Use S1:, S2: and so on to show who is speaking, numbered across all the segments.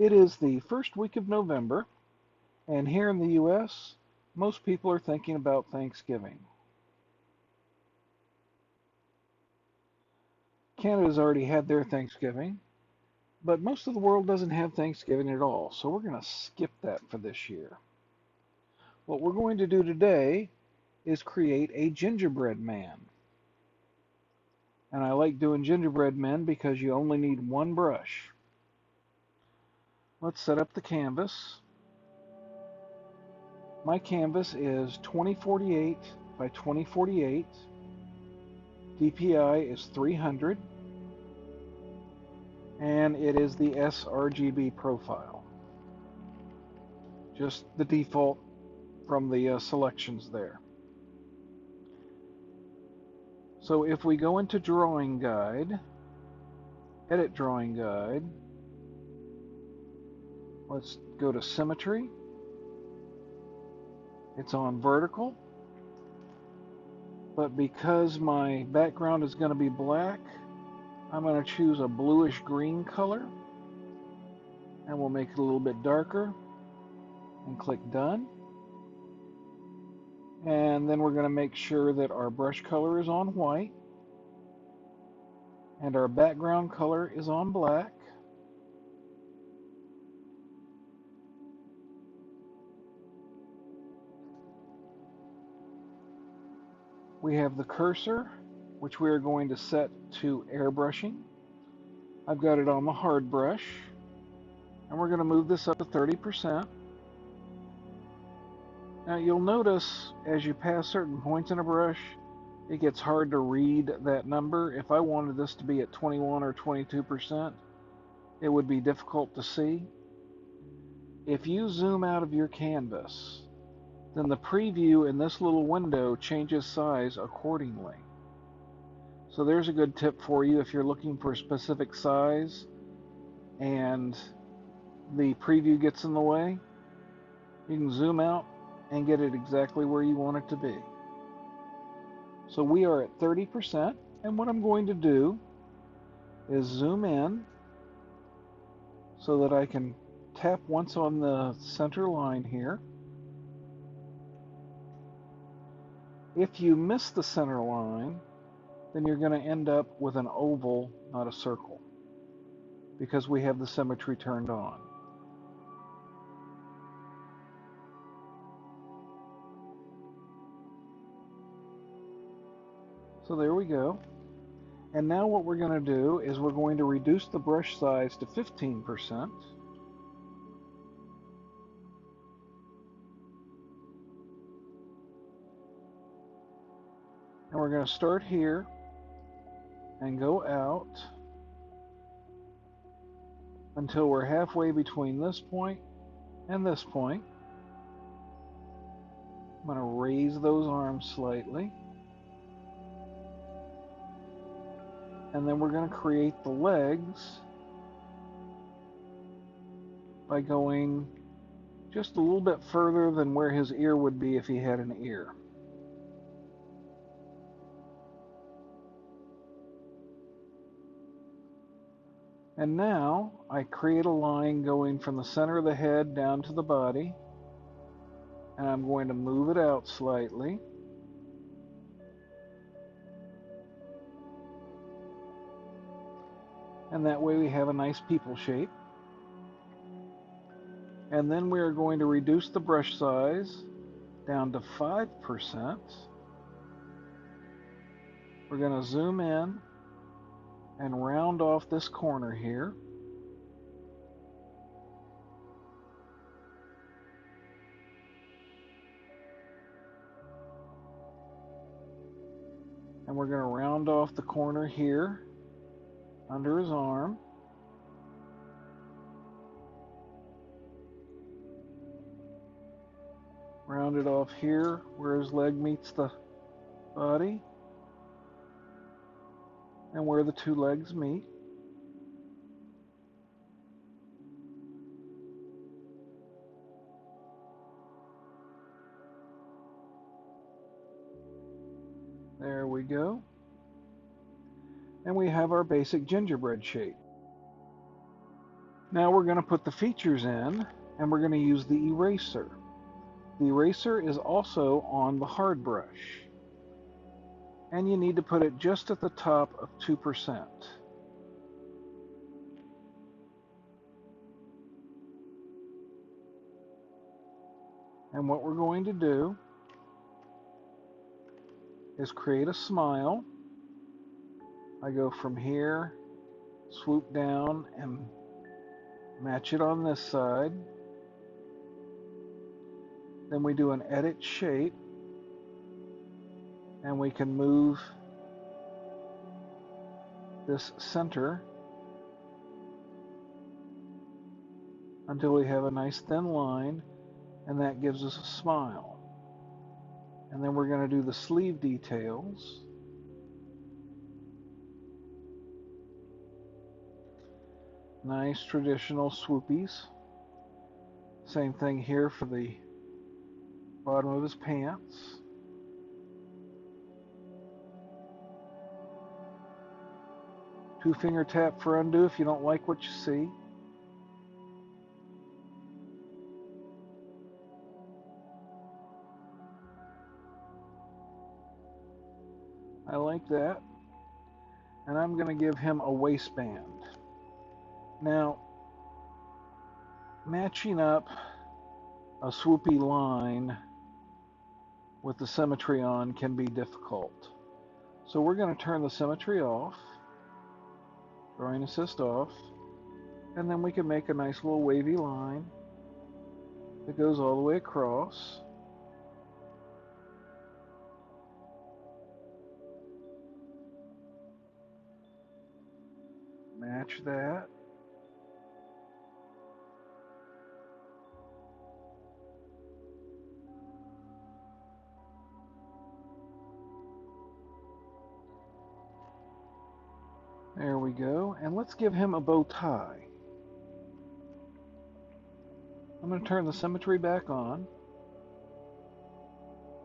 S1: It is the first week of November, and here in the U.S., most people are thinking about Thanksgiving. Canada's already had their Thanksgiving, but most of the world doesn't have Thanksgiving at all, so we're going to skip that for this year. What we're going to do today is create a gingerbread man. And I like doing gingerbread men because you only need one brush. Let's set up the canvas. My canvas is 2048 by 2048. DPI is 300. And it is the sRGB profile. Just the default from the selections there. So if we go into Drawing Guide, Edit Drawing Guide, let's go to Symmetry. It's on vertical, but because my background is going to be black, I'm going to choose a bluish green color, and we'll make it a little bit darker, and click Done. And then we're going to make sure that our brush color is on white, and our background color is on black. We have the cursor, which we are going to set to airbrushing. I've got it on the hard brush, and we're going to move this up to 30%. Now you'll notice as you pass certain points in a brush, it gets hard to read that number. If I wanted this to be at 21 or 22%, it would be difficult to see. If you zoom out of your canvas, then the preview in this little window changes size accordingly. So there's a good tip for you if you're looking for a specific size and the preview gets in the way. You can zoom out and get it exactly where you want it to be. So we are at 30%, and what I'm going to do is zoom in so that I can tap once on the center line here. If you miss the center line, then you're going to end up with an oval, not a circle, because we have the symmetry turned on. So there we go. And now what we're going to do is we're going to reduce the brush size to 15%. And we're going to start here and go out until we're halfway between this point and this point. I'm going to raise those arms slightly. And then we're going to create the legs by going just a little bit further than where his ear would be if he had an ear. And now I create a line going from the center of the head down to the body, and I'm going to move it out slightly. And that way we have a nice people shape. And then we are going to reduce the brush size down to 5%. We're going to zoom in and round off this corner here. And we're going to round off the corner here under his arm. Round it off here where his leg meets the body and where the two legs meet. There we go. And we have our basic gingerbread shape. Now we're going to put the features in, and we're going to use the eraser. The eraser is also on the hard brush, and you need to put it just at the top of 2%. And what we're going to do is create a smile. I go from here, swoop down, and match it on this side. Then we do an edit shape, and we can move this center until we have a nice thin line, and that gives us a smile. And then we're going to do the sleeve details. Nice traditional swoopies. Same thing here for the bottom of his pants. Two-finger tap for undo if you don't like what you see. I like that. And I'm going to give him a waistband. Now, matching up a swoopy line with the symmetry on can be difficult. So we're going to turn the symmetry off, drawing assist off, and then we can make a nice little wavy line that goes all the way across. Match that. There we go. And let's give him a bow tie. I'm going to turn the symmetry back on.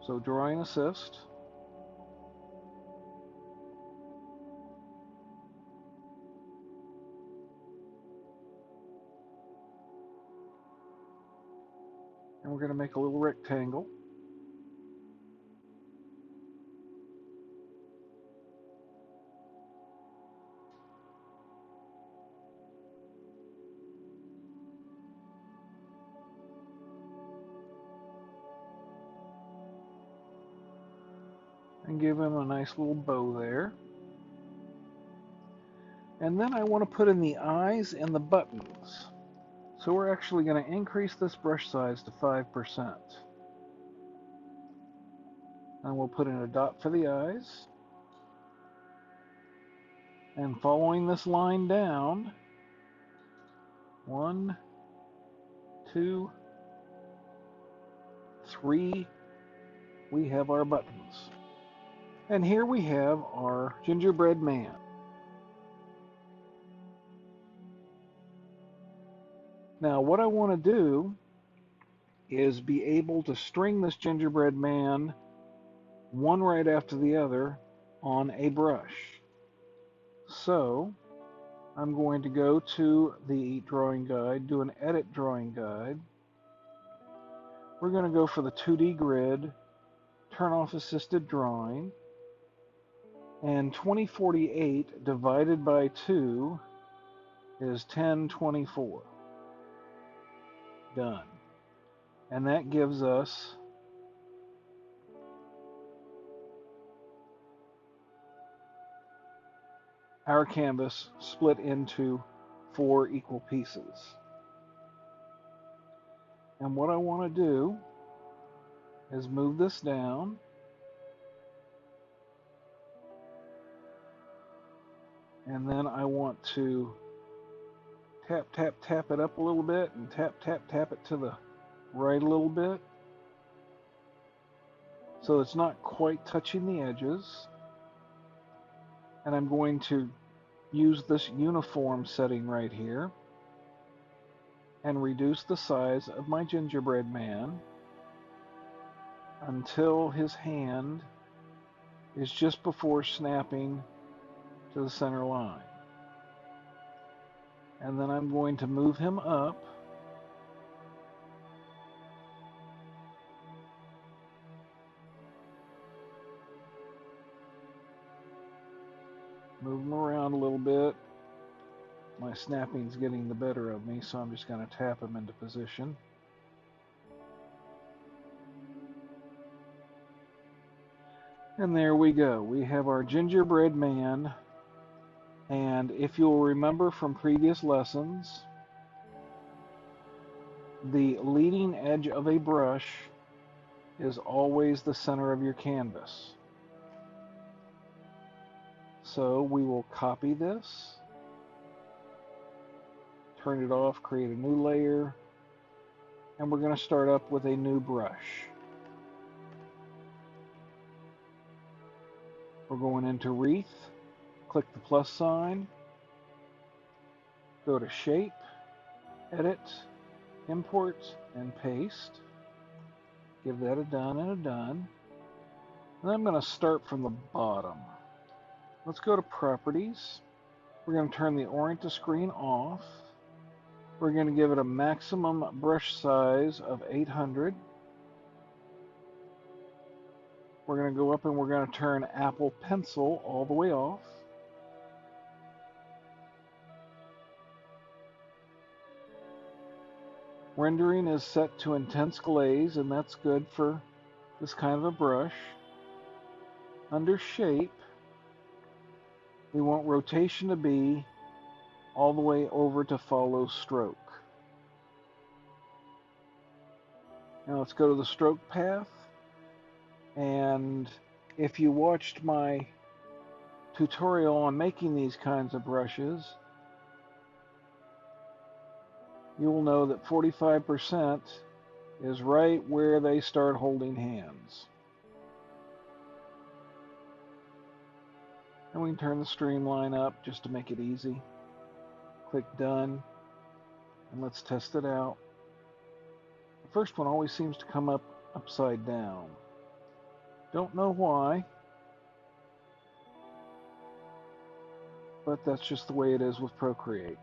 S1: So drawing assist. And we're going to make a little rectangle. And give him a nice little bow there. And then I want to put in the eyes and the buttons. So we're actually going to increase this brush size to 5%. And we'll put in a dot for the eyes. And following this line down, 1, 2, 3, we have our buttons. And here we have our gingerbread man. Now what I want to do is be able to string this gingerbread man one right after the other on a brush. So I'm going to go to the drawing guide, do an edit drawing guide. We're going to go for the 2D grid, turn off assisted drawing, and 2048 divided by 2 is 1024. Done. And that gives us our canvas split into 4 equal pieces. And what I want to do is move this down, and then I want to tap, tap, tap it up a little bit, and tap, tap, tap it to the right a little bit, so it's not quite touching the edges. And I'm going to use this uniform setting right here and reduce the size of my gingerbread man until his hand is just before snapping to the center line. And then I'm going to move him up. Move him around a little bit. My snapping's getting the better of me, so I'm just going to tap him into position. And there we go. We have our gingerbread man. And if you'll remember from previous lessons, the leading edge of a brush is always the center of your canvas. So we will copy this, turn it off, create a new layer, and we're going to start up with a new brush. We're going into Wreath, click the plus sign, go to Shape, Edit, Import, and Paste. Give that a done and a done. And I'm going to start from the bottom. Let's go to Properties. We're going to turn the Orient to Screen off. We're going to give it a maximum brush size of 800. We're going to go up and we're going to turn Apple Pencil all the way off. Rendering is set to Intense Glaze, and that's good for this kind of a brush. Under Shape, we want Rotation to be all the way over to Follow Stroke. Now let's go to the stroke path, and if you watched my tutorial on making these kinds of brushes, you will know that 45% is right where they start holding hands. And we can turn the streamline up just to make it easy. Click Done, and let's test it out. The first one always seems to come up upside down. Don't know why, but that's just the way it is with PROcreate.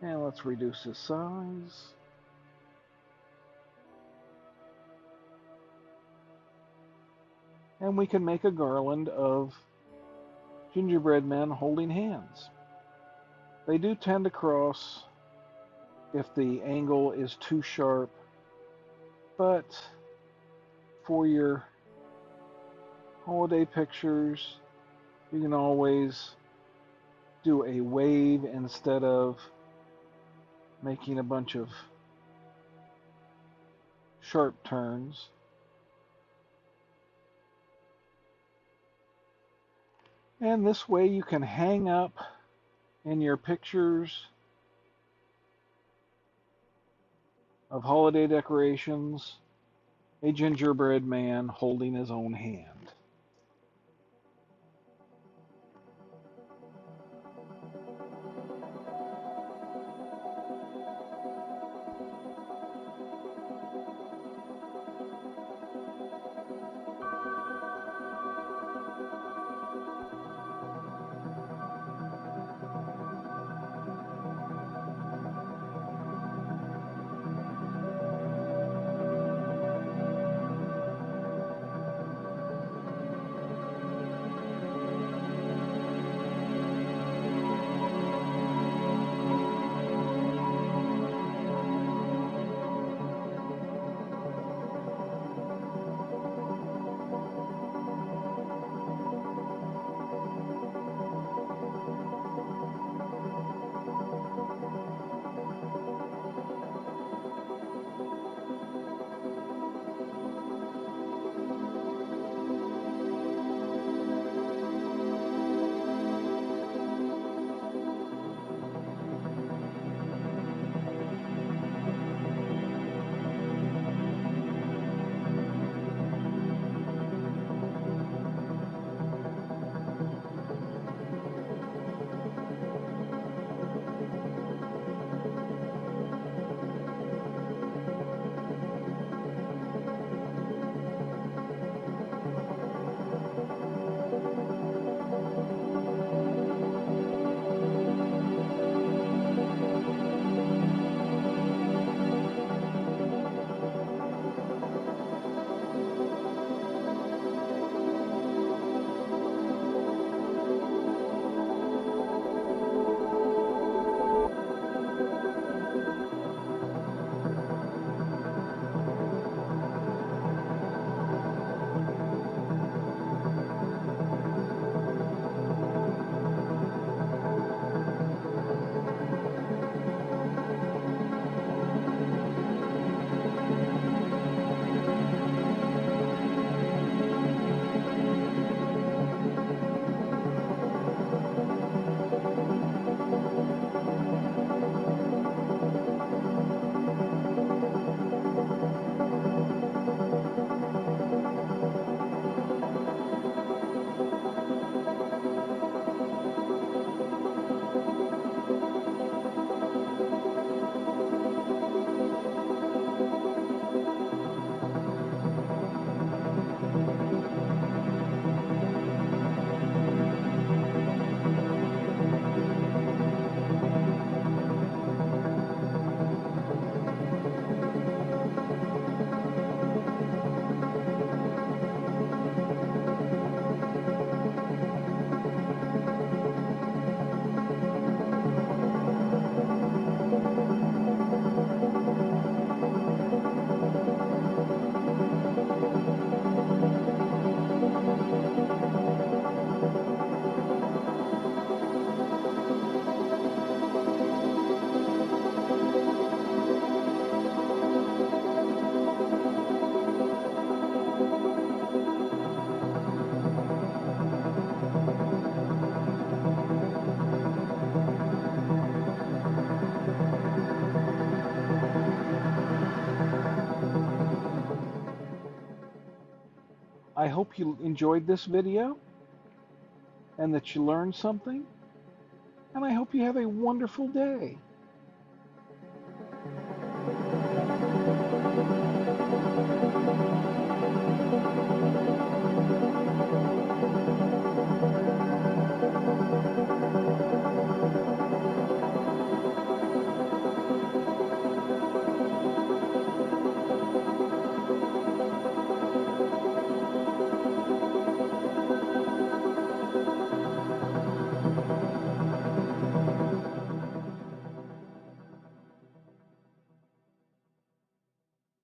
S1: And let's reduce his size. And we can make a garland of gingerbread men holding hands. They do tend to cross if the angle is too sharp, but for your holiday pictures, you can always do a wave instead of making a bunch of sharp turns. And this way you can hang up in your pictures of holiday decorations a gingerbread man holding his own hand. I hope you enjoyed this video and that you learned something, and I hope you have a wonderful day.